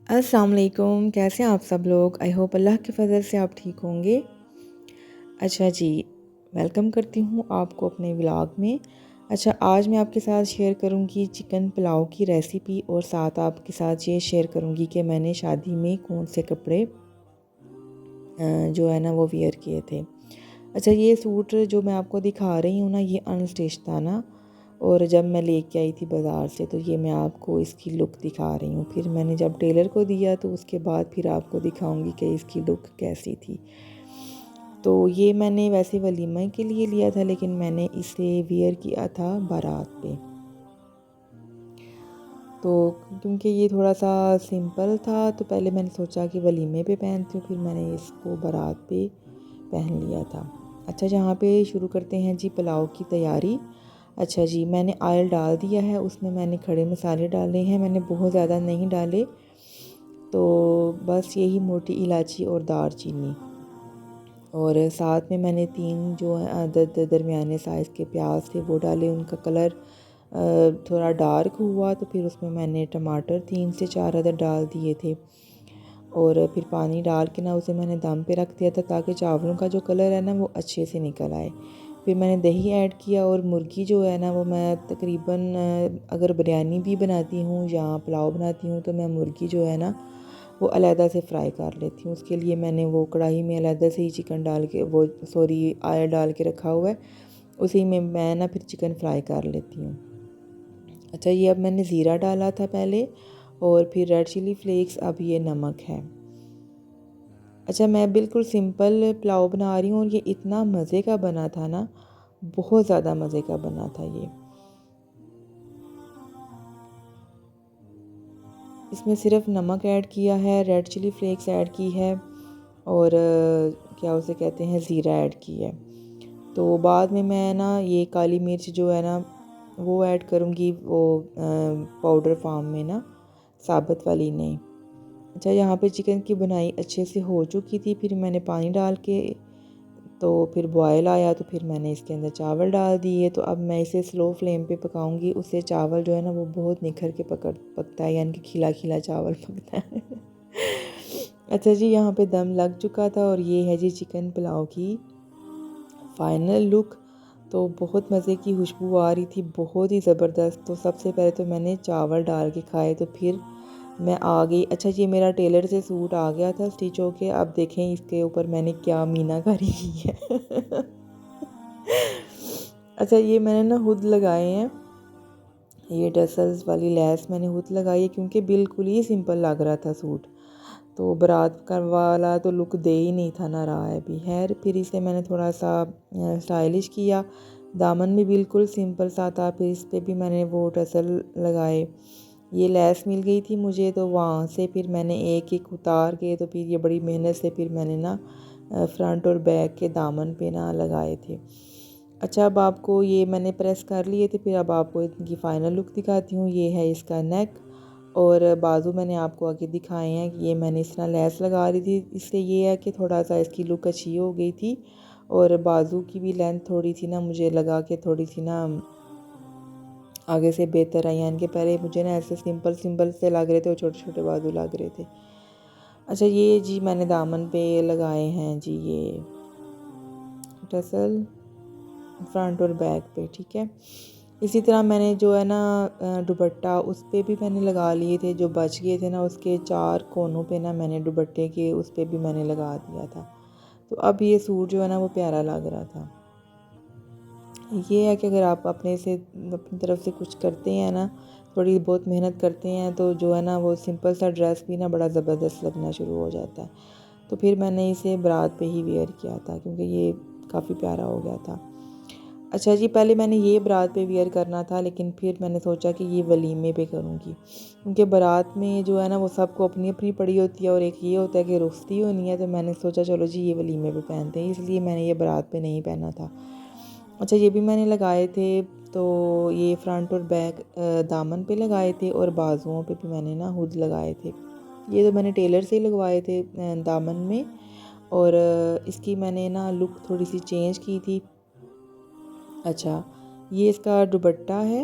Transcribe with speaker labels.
Speaker 1: अस्सलाम वालेकुम, कैसे हैं आप सब लोग। आई होप अल्लाह के फजल से आप ठीक होंगे। अच्छा जी, वेलकम करती हूँ आपको अपने व्लॉग में। अच्छा, आज मैं आपके साथ शेयर करूँगी चिकन पुलाव की रेसिपी और साथ आपके साथ ये शेयर करूँगी कि मैंने शादी में कौन से कपड़े जो है ना वो वियर किए थे। अच्छा, ये सूट जो मैं आपको दिखा रही हूँ ना, ये अनस्टिच था ना, और जब मैं लेके आई थी बाज़ार से तो ये मैं आपको इसकी लुक दिखा रही हूँ। फिर मैंने जब टेलर को दिया तो उसके बाद फिर आपको दिखाऊंगी कि इसकी लुक कैसी थी। तो ये मैंने वैसे वलीमा के लिए लिया था, लेकिन मैंने इसे वियर किया था बारात पे। तो क्योंकि ये थोड़ा सा सिंपल था तो पहले मैंने सोचा कि वलीमे पे पहनती हूँ, फिर मैंने इसको बारात पे पहन लिया था। अच्छा, यहाँ पे शुरू करते हैं जी पुलाव की तैयारी। अच्छा जी, मैंने ऑयल डाल दिया है, उसमें मैंने खड़े मसाले डाले हैं, मैंने बहुत ज़्यादा नहीं डाले। तो बस यही मोटी इलायची और दालचीनी, और साथ में मैंने 3 जो दरमियाने साइज़ के प्याज थे वो डाले। उनका कलर थोड़ा डार्क हुआ तो फिर उसमें मैंने टमाटर 3 से 4 अदद डाल दिए थे, और फिर पानी डाल के ना उसे मैंने दम पे रख दिया था ताकि चावलों का जो कलर है ना वो अच्छे से निकल आए। फिर मैंने दही ऐड किया, और मुर्गी जो है ना वो मैं तकरीबन अगर बिरयानी भी बनाती हूँ या पुलाव बनाती हूँ तो मैं मुर्गी जो है ना वो अलहदा से फ्राई कर लेती हूँ। उसके लिए मैंने वो कढ़ाई में अलहदा से ही चिकन डाल के ऑयल डाल के रखा हुआ है, उसी में मैं ना फिर चिकन फ्राई कर लेती हूँ। अच्छा, ये अब मैंने ज़ीरा डाला था पहले, और फिर रेड चिली फ्लेक्स, अब ये नमक है। अच्छा, मैं बिल्कुल सिंपल पुलाव बना रही हूँ और ये इतना मज़े का बना था ना, बहुत ज़्यादा मज़े का बना था ये। इसमें सिर्फ नमक ऐड किया है, रेड चिली फ्लेक्स ऐड की है, और क्या उसे कहते हैं, ज़ीरा ऐड की है। तो बाद में मैं ना ये काली मिर्च जो है ना वो ऐड करूँगी, वो पाउडर फॉर्म में ना, साबुत वाली नहीं। अच्छा, यहाँ पे चिकन की बुनाई अच्छे से हो चुकी थी, फिर मैंने पानी डाल के, तो फिर बॉयल आया तो फिर मैंने इसके अंदर चावल डाल दिए। तो अब मैं इसे स्लो फ्लेम पे पकाऊंगी, उससे चावल जो है ना वो बहुत निखर के पकता है, यानी कि खिला खिला चावल पकता है। अच्छा जी, यहाँ पे दम लग चुका था, और ये है जी चिकन पुलाव की फ़ाइनल लुक। तो बहुत मज़े की खुशबू आ रही थी, बहुत ही ज़बरदस्त। तो सबसे पहले तो मैंने चावल डाल के खाए, तो फिर मैं आ गई। अच्छा, ये मेरा टेलर से सूट आ गया था स्टिच होके। अब देखें इसके ऊपर मैंने क्या मीनाकारी की है। अच्छा, ये मैंने ना खुद लगाए हैं, ये टसल्स वाली लैस मैंने खुद लगाई है, क्योंकि बिल्कुल ही सिंपल लग रहा था सूट। तो बारात का वाला तो लुक दे ही नहीं था ना रहा है भी। खैर, फिर इसे मैंने थोड़ा सा स्टाइलिश किया। दामन भी बिल्कुल सिंपल सा था, फिर इस पर भी मैंने वो टसल लगाए। ये लैस मिल गई थी मुझे, तो वहाँ से फिर मैंने एक एक उतार के, तो फिर ये बड़ी मेहनत से फिर मैंने ना फ्रंट और बैक के दामन पे ना लगाए थे। अच्छा, अब आपको ये मैंने प्रेस कर लिए थे, फिर अब आपको इनकी फ़ाइनल लुक दिखाती हूँ। ये है इसका नेक, और बाजू मैंने आपको आगे दिखाए हैं कि ये मैंने इस तरह लैस लगा रही थी। इससे ये है कि थोड़ा सा इसकी लुक अच्छी हो गई थी, और बाजू की भी लेंथ थोड़ी सी ना मुझे लगा कि थोड़ी सी ना आगे से बेहतर आई, यानी कि पहले मुझे ना ऐसे सिंपल सिंपल से लग रहे थे और छोटे छोटे बाजू लग रहे थे। अच्छा, ये जी मैंने दामन पे लगाए हैं जी ये टसल, फ्रंट और बैक पे, ठीक है। इसी तरह मैंने जो है ना दुपट्टा उस पर भी मैंने लगा लिए थे, जो बच गए थे ना उसके 4 कोनों पे ना मैंने दुपट्टे के उस पर भी मैंने लगा दिया था। तो अब ये सूट जो है ना वो प्यारा लग रहा था। ये है कि अगर आप अपनी तरफ से कुछ करते हैं ना, थोड़ी बहुत मेहनत करते हैं, तो जो है ना वो सिंपल सा ड्रेस भी ना बड़ा ज़बरदस्त लगना शुरू हो जाता है। तो फिर मैंने इसे बारात पे ही वेयर किया था, क्योंकि ये काफ़ी प्यारा हो गया था। अच्छा जी, पहले मैंने ये बारात पे वियर करना था, लेकिन फिर मैंने सोचा कि ये वलीमे पे करूँगी, क्योंकि बारात में जो है ना वो सबको अपनी अपनी पड़ी होती है, और एक ये होता है कि रुखसती होनी है। तो मैंने सोचा चलो जी ये वलीमे पे पहनते हैं, इसलिए मैंने ये बारात पे नहीं पहना था। अच्छा, ये भी मैंने लगाए थे। तो ये फ्रंट और बैक दामन पे लगाए थे, और बाजुओं पे भी मैंने ना खुद लगाए थे। ये तो मैंने टेलर से ही लगवाए थे दामन में, और इसकी मैंने ना लुक थोड़ी सी चेंज की थी। अच्छा, ये इसका दुपट्टा है,